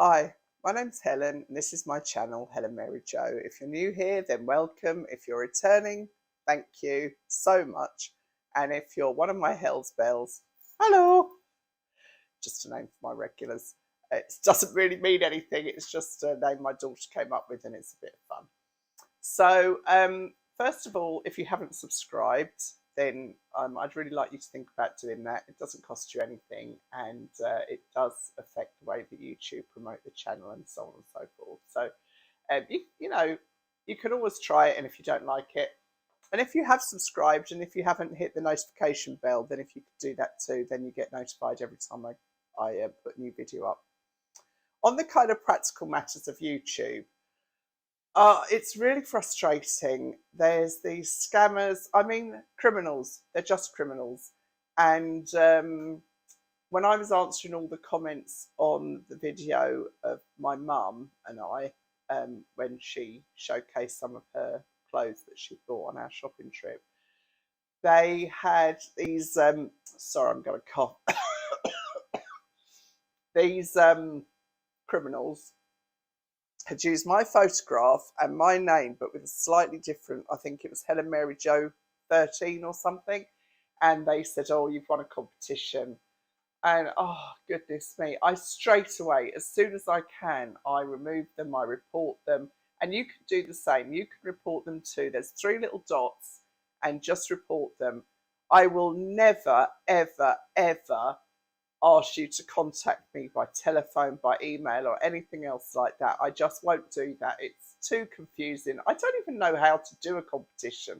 Hi, my name's Helen and this is my channel, Helen Mary Jo. If you're new here, then welcome. If you're returning, thank you so much. And if you're one of my Hells Bells, hello. Just a name for my regulars. It doesn't really mean anything. It's just a name my daughter came up with and it's a bit of fun. So, first of all, if you haven't subscribed, then I'd really like you to think about doing that. It doesn't cost you anything, and it does affect the way that YouTube promote the channel and so on and so forth. So, you can always try it, and if you don't like it, and if you have subscribed and if you haven't hit the notification bell, then if you could do that too, then you get notified every time I put a new video up. On the kind of practical matters of YouTube, it's really frustrating. There's these scammers, criminals, they're just criminals. And when I was answering all the comments on the video of my mum and I, when she showcased some of her clothes that she bought on our shopping trip, they had these, sorry, I'm going to cough, these criminals had used my photograph and my name, but with a slightly different, I think it was Helen Mary Jo 13 or something. And they said, oh, you've won a competition. And oh, goodness me, I straight away, as soon as I can, I remove them, I report them. And you can do the same. You can report them too. There's 3 little dots and just report them. I will never, ever, ever ask you to contact me by telephone, by email, or anything else like that. I just won't do that. It's too confusing. I don't even know how to do a competition.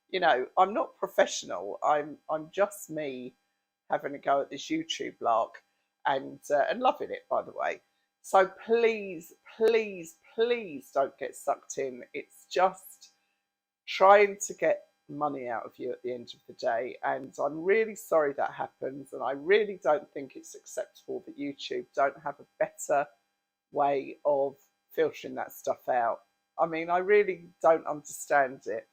You know, I'm not professional. I'm just me having a go at this YouTube lark and loving it, by the way. So please, please, please don't get sucked in. It's just trying to get money out of you at the end of the day, and I'm really sorry that happens, and I really don't think it's acceptable that YouTube don't have a better way of filtering that stuff out. I mean, I really don't understand it,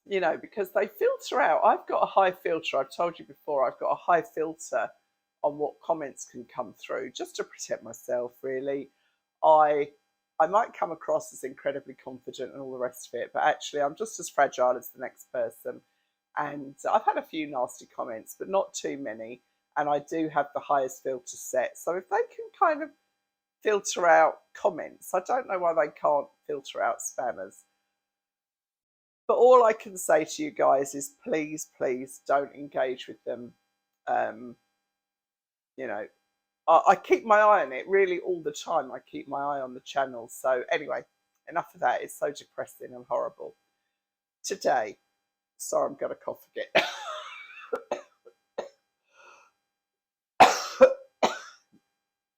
you know, because they filter out. I've got a high filter. I've told you before, I've got a high filter on what comments can come through just to protect myself, really. I might come across as incredibly confident and all the rest of it, but actually I'm just as fragile as the next person. And I've had a few nasty comments, but not too many. And I do have the highest filter set. So if they can kind of filter out comments, I don't know why they can't filter out spammers. But all I can say to you guys is please, please don't engage with them. You know, I keep my eye on it really all the time. I keep my eye on the channel. So anyway, enough of that. It's so depressing and horrible. Today, sorry, I'm going to cough again.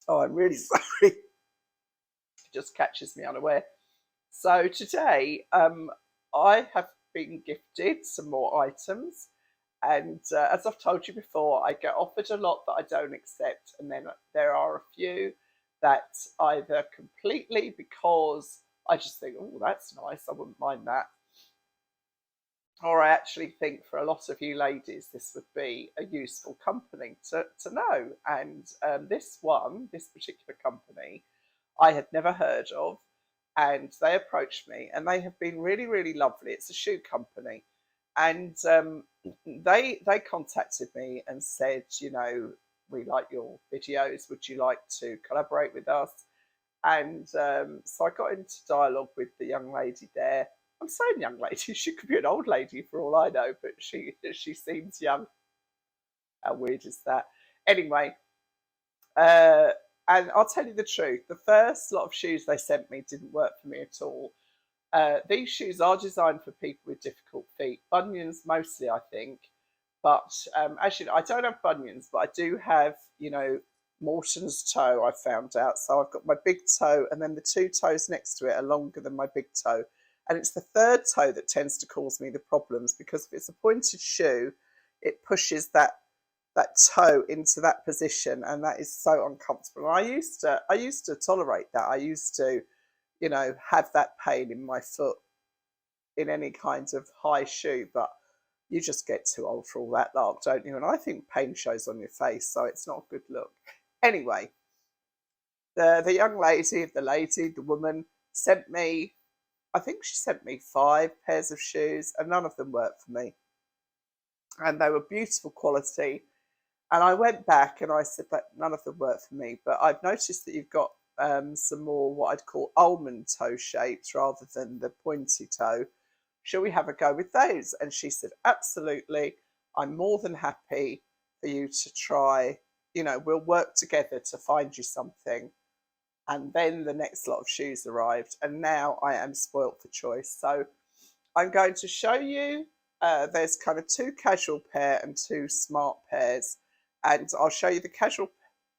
Oh, I'm really sorry. It just catches me unaware. So today, I have been gifted some more items. And as I've told you before, I get offered a lot that I don't accept. And then there are a few that either completely because I just think, oh, that's nice, I wouldn't mind that. Or I actually think for a lot of you ladies, this would be a useful company to know. And this particular company, I had never heard of. And they approached me and they have been really, really lovely. It's a shoe company. And they contacted me and said, you know, we like your videos. Would you like to collaborate with us? And so I got into dialogue with the young lady there. I'm saying young lady, she could be an old lady for all I know, but she seems young. How weird is that? Anyway, and I'll tell you the truth. The first lot of shoes they sent me didn't work for me at all. These shoes are designed for people with difficult feet. Bunions mostly, I think. But actually, I don't have bunions, but I do have, you know, Morton's toe, I found out. So I've got my big toe, and then the 2 toes next to it are longer than my big toe. And it's the 3rd toe that tends to cause me the problems, because if it's a pointed shoe, it pushes that toe into that position, and that is so uncomfortable. And I used to tolerate that. I used to, you know, have that pain in my foot in any kind of high shoe, but you just get too old for all that lark, don't you? And I think pain shows on your face, so it's not a good look. Anyway, The young lady, the woman sent me, I think she sent me 5 pairs of shoes, and none of them worked for me. And they were beautiful quality. And I went back and I said that none of them work for me. But I've noticed that you've got some more what I'd call almond toe shapes rather than the pointy toe. Shall we have a go with those? And she said, absolutely. I'm more than happy for you to try. You know, we'll work together to find you something. And then the next lot of shoes arrived. And now I am spoilt for choice. So I'm going to show you. There's kind of 2 casual pair and 2 smart pairs. And I'll show you the casual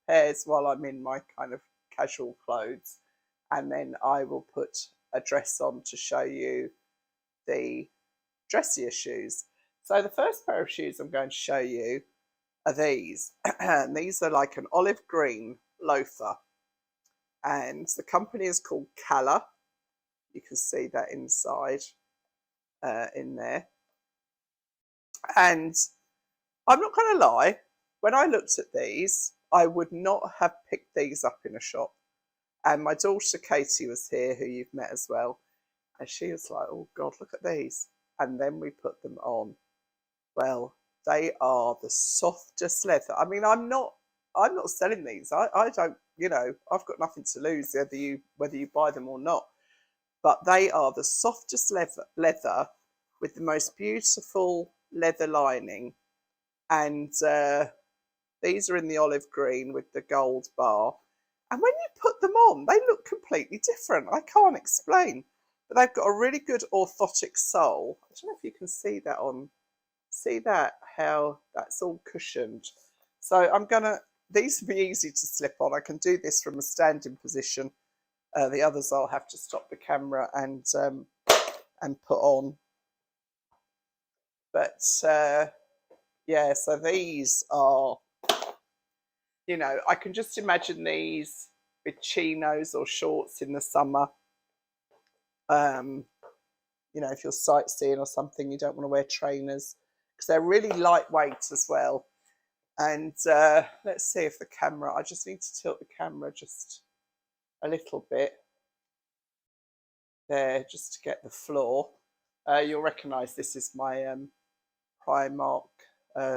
pairs while I'm in my kind of casual clothes. And then I will put a dress on to show you the dressier shoes. So the first pair of shoes I'm going to show you are these. And these are like an olive green loafer. And the company is called Calla. You can see that inside in there. And I'm not going to lie, when I looked at these, I would not have picked these up in a shop. And my daughter Katie was here, who you've met as well. And she was like, oh God, look at these. And then we put them on. Well, they are the softest leather. I mean, I'm not selling these. I don't, you know, I've got nothing to lose whether you buy them or not. But they are the softest leather with the most beautiful leather lining. And these are in the olive green with the gold bar. And when you put them on, they look completely different. I can't explain. But they've got a really good orthotic sole. I don't know if you can see that on. See that, how that's all cushioned. So these will be easy to slip on. I can do this from a standing position. The others I'll have to stop the camera and put on. But yeah, so these are, you know, I can just imagine these with chinos or shorts in the summer. You know, if you're sightseeing or something, you don't want to wear trainers because they're really lightweight as well. And let's see if the camera, I just need to tilt the camera just a little bit there just to get the floor. You'll recognise this is my Primark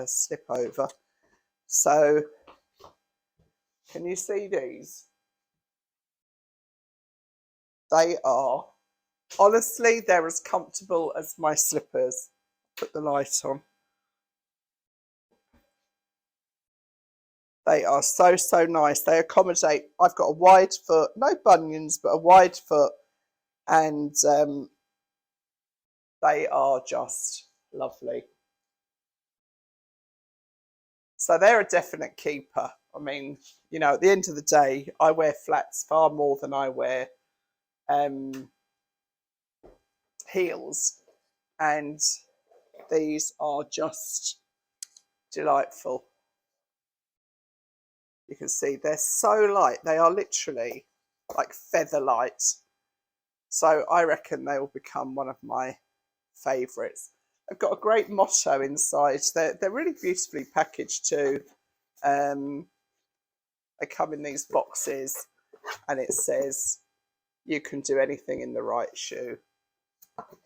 slip over. So can you see these? They are, honestly, they're as comfortable as my slippers. Put the light on. They are so, so nice. They accommodate, I've got a wide foot, no bunions, but a wide foot. And they are just lovely. So they're a definite keeper. I mean, you know, at the end of the day, I wear flats far more than I wear heels. And these are just delightful. You can see they're so light. They are literally like feather light. So I reckon they will become one of my favourites. They've got a great motto inside. They're really beautifully packaged too. They come in these boxes and it says, you can do anything in the right shoe,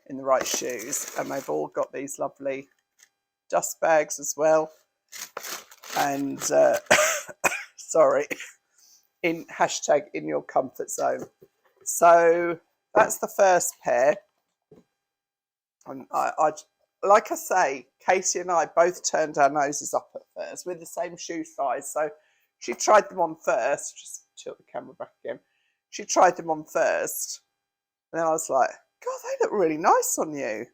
in the right shoes. And they've all got these lovely dust bags as well. And sorry, in your comfort zone. So that's the first pair. And I like I say, Katie and I both turned our noses up at first. We're the same shoe size. So she tried them on first. Just tilt the camera back again. She tried them on first. And then I was like, God, they look really nice on you.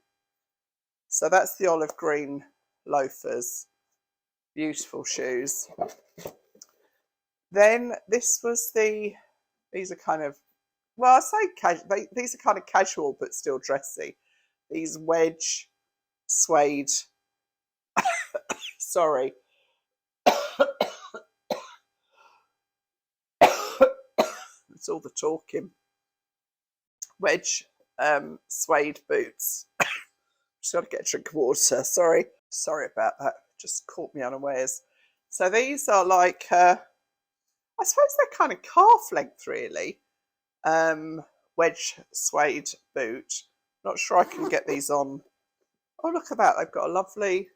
So that's the olive green loafers. Beautiful shoes. Then this was these are kind of, well, I say casual. These are kind of casual, but still dressy. These wedge suede, sorry. It's all the talking. Wedge suede boots. Just got to get a drink of water. Sorry about that. Just caught me unawares. So these are like, I I suppose they're kind of calf length really. Wedge suede boot. Not sure I can get these on. Oh, look at that. They've got a lovely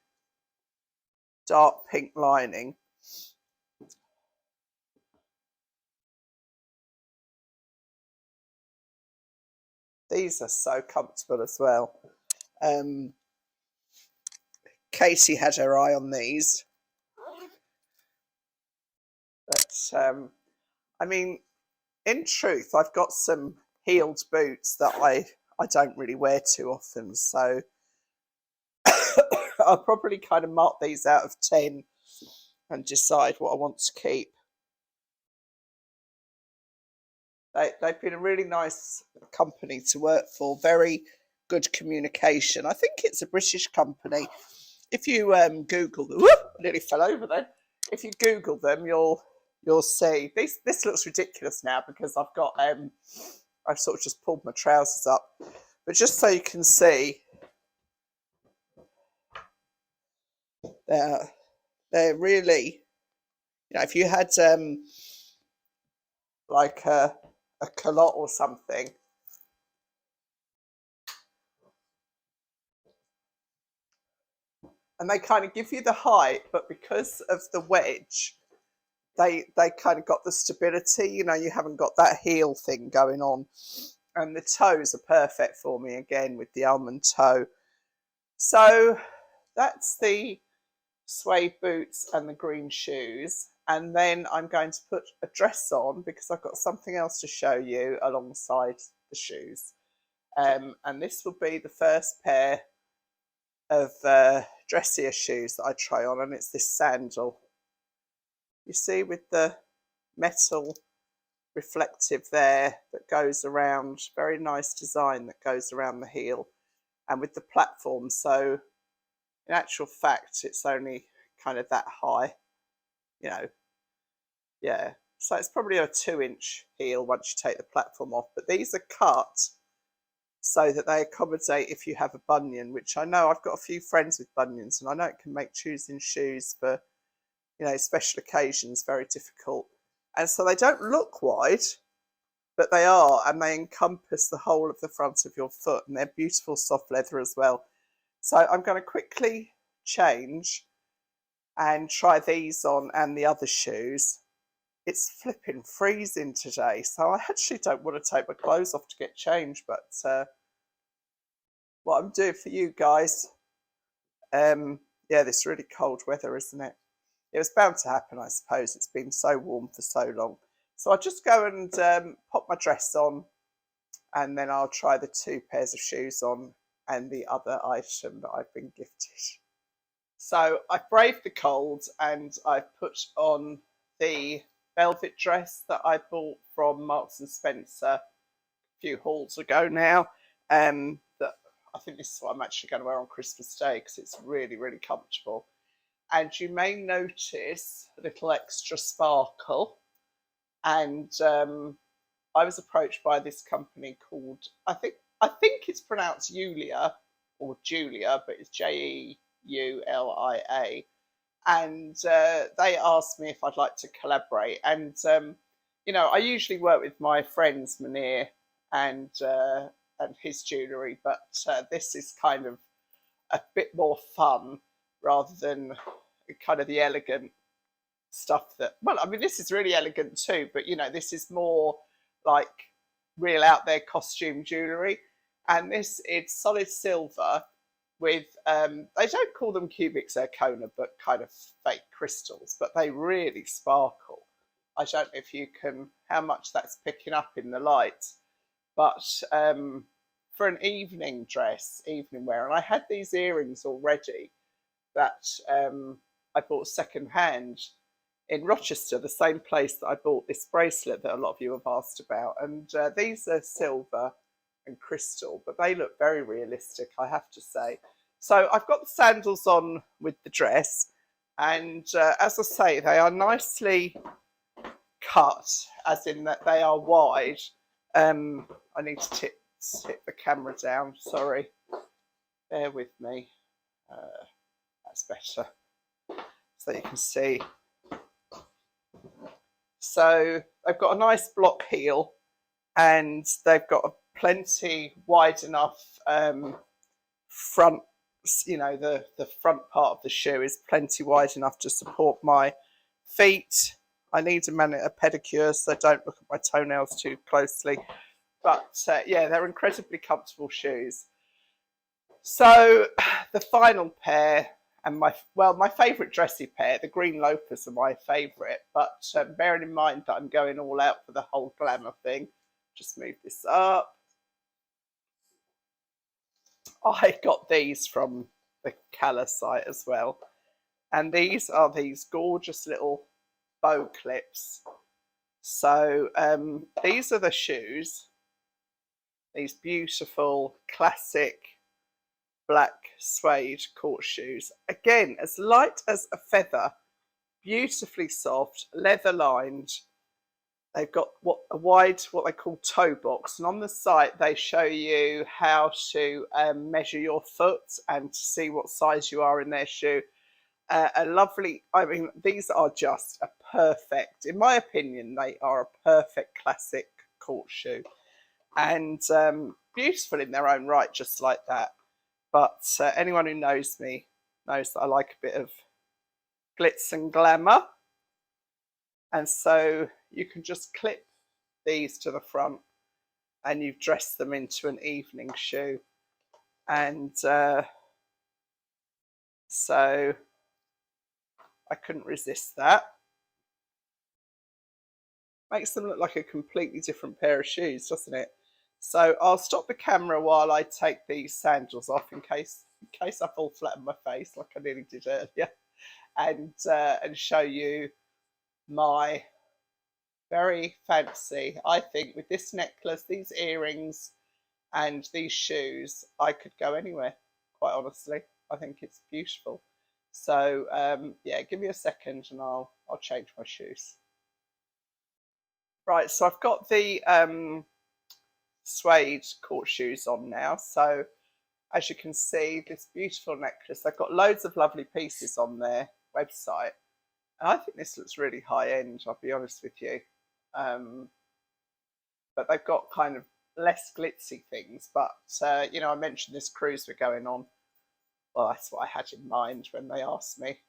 dark pink lining. These are so comfortable as well. Katie had her eye on these. But, I mean, in truth, I've got some heeled boots that I don't really wear too often. So I'll probably kind of mark these out of 10 and decide what I want to keep. They've been a really nice company to work for. Very good communication. I think it's a British company. If you Google them, whoop, I nearly fell over then. If you Google them, you'll see. This looks ridiculous now because I've got I've sort of just pulled my trousers up, but just so you can see, they're really, you know, if you had like a culotte or something, and they kind of give you the height, but because of the wedge, they kind of got the stability. You know, you haven't got that heel thing going on, and the toes are perfect for me again with the almond toe. So that's the suede boots and the green shoes, and then I'm going to put a dress on because I've got something else to show you alongside the shoes, and this will be the first pair of dressier shoes that I try on, and it's this sandal. You see, with the metal reflective there that goes around, very nice design that goes around the heel, and with the platform. So in actual fact, it's only kind of that high, you know. Yeah, so it's probably a 2-inch heel once you take the platform off, but these are cut so that they accommodate if you have a bunion, which I know I've got a few friends with bunions, and I know it can make choosing shoes for, you know, special occasions very difficult. And so they don't look wide, but they are, and they encompass the whole of the front of your foot, and they're beautiful soft leather as well. So I'm going to quickly change and try these on and the other shoes. It's flipping freezing today, so I actually don't want to take my clothes off to get changed, but what I'm doing for you guys, yeah, this really cold weather, isn't it? It was bound to happen, I suppose. It's been so warm for so long. So I'll just go and pop my dress on, and then I'll try the 2 pairs of shoes on and the other item that I've been gifted. So I've braved the cold and I've put on the velvet dress that I bought from Marks and Spencer a few hauls ago now. That I think this is what I'm actually going to wear on Christmas Day because it's really, really comfortable. And you may notice a little extra sparkle. And I was approached by this company called, I think it's pronounced Jeulia or Jeulia, but it's Jeulia. And they asked me if I'd like to collaborate. And, you know, I usually work with my friends, Munir and his jewellery, but this is kind of a bit more fun rather than kind of the elegant stuff that, well, I mean, this is really elegant too, but, you know, this is more like real out there costume jewellery. And this, it's solid silver with, they don't call them cubic zirconia, but kind of fake crystals, but they really sparkle. I don't know if you can, how much that's picking up in the light, but for an evening dress, evening wear, and I had these earrings already that I bought second hand in Rochester, the same place that I bought this bracelet that a lot of you have asked about. And these are silver and crystal, but they look very realistic, I have to say. So I've got the sandals on with the dress, and as I say, they are nicely cut, as in that they are wide. I need to tip the camera down, sorry. Bear with me. That's better. So you can see. So they've got a nice block heel, and they've got a plenty wide enough front, you know, the front part of the shoe is plenty wide enough to support my feet. I need a pedicure, so don't look at my toenails too closely. But yeah, they're incredibly comfortable shoes. So the final pair, and my favourite dressy pair, the green loafers are my favourite. But bearing in mind that I'm going all out for the whole glamour thing, just move this up. I got these from the Calla site as well. And these are these gorgeous little bow clips. So these are the shoes, these beautiful classic black suede court shoes. Again, as light as a feather, beautifully soft, leather lined. They've got what they call toe box, and on the site they show you how to measure your foot and to see what size you are in their shoe. A lovely, I mean, these are just a perfect, in my opinion, they are a perfect classic court shoe, and beautiful in their own right, just like that. But anyone who knows me knows that I like a bit of glitz and glamour. And so you can just clip these to the front and you've dressed them into an evening shoe. And so I couldn't resist that. Makes them look like a completely different pair of shoes, doesn't it? So I'll stop the camera while I take these sandals off in case I fall flat on my face like I nearly did earlier, and show you my very fancy, I think, with this necklace, these earrings, and these shoes, I could go anywhere, quite honestly. I think it's beautiful. So yeah, give me a second and I'll change my shoes. Right, so I've got the suede court shoes on now. So as you can see, this beautiful necklace, they've got loads of lovely pieces on their website. And I think this looks really high end, I'll be honest with you. But they've got kind of less glitzy things. But, you know, I mentioned this cruise we're going on. Well, that's what I had in mind when they asked me.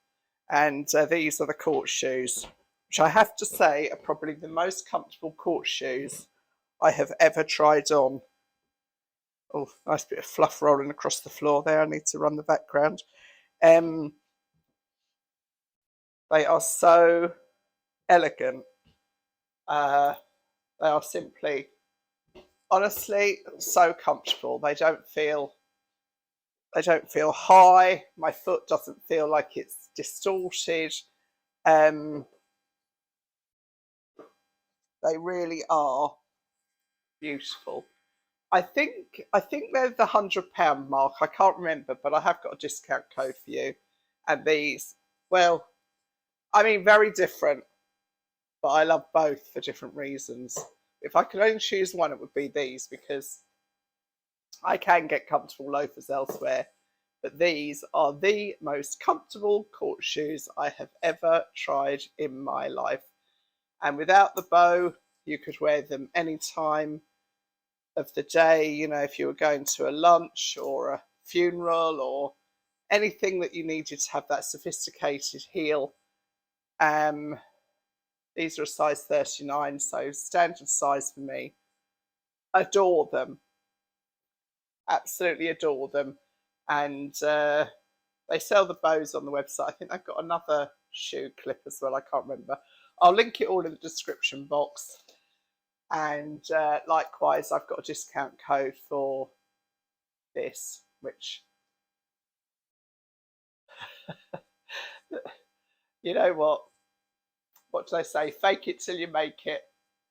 And these are the court shoes, which I have to say are probably the most comfortable court shoes I have ever tried on. Oh, nice bit of fluff rolling across the floor there. I need to run the background. They are so elegant. They are simply, honestly, so comfortable. They don't feel high. My foot doesn't feel like it's distorted. They really are beautiful. I think they're the £100 mark. I can't remember, but I have got a discount code for you. And these, well, I mean, very different, but I love both for different reasons. If I could only choose one, it would be these, because I can get comfortable loafers elsewhere, but these are the most comfortable court shoes I have ever tried in my life. And without the bow, you could wear them any time of the day, you know, if you were going to a lunch or a funeral or anything that you needed to have that sophisticated heel. These are a size 39, so standard size for me. Adore them. Absolutely adore them. And they sell the bows on the website. I think they've got another shoe clip as well. I can't remember. I'll link it all in the description box. And likewise, I've got a discount code for this, which, you know what do they say? Fake it till you make it.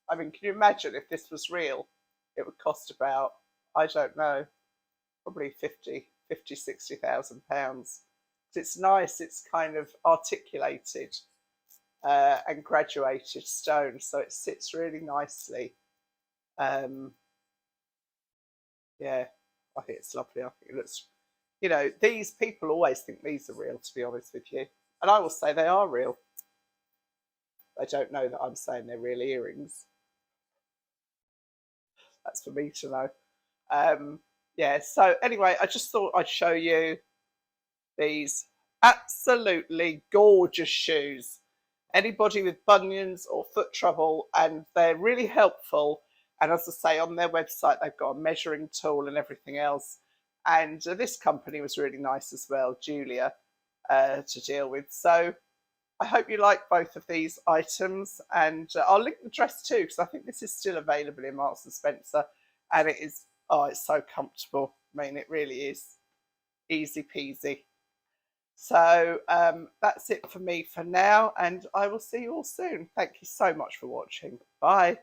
I mean, can you imagine if this was real? It would cost about, I don't know, probably 60,000 pounds. It's nice, it's kind of articulated and graduated stone, so it sits really nicely. Yeah, I think it's lovely. I think it looks, you know, these people always think these are real, to be honest with you, and I will say they are real. They don't know that I'm saying they're real earrings. That's for me to know. Yeah, so anyway, I just thought I'd show you these absolutely gorgeous shoes. Anybody with bunions or foot trouble, and they're really helpful. And as I say, on their website, they've got a measuring tool and everything else. And this company was really nice as well, Jeulia, to deal with. So I hope you like both of these items, and I'll link the dress too, because I think this is still available in Marks and Spencer, and it is, oh, it's so comfortable. I mean, it really is easy peasy. So that's it for me for now, and I will see you all soon. Thank you so much for watching. Bye.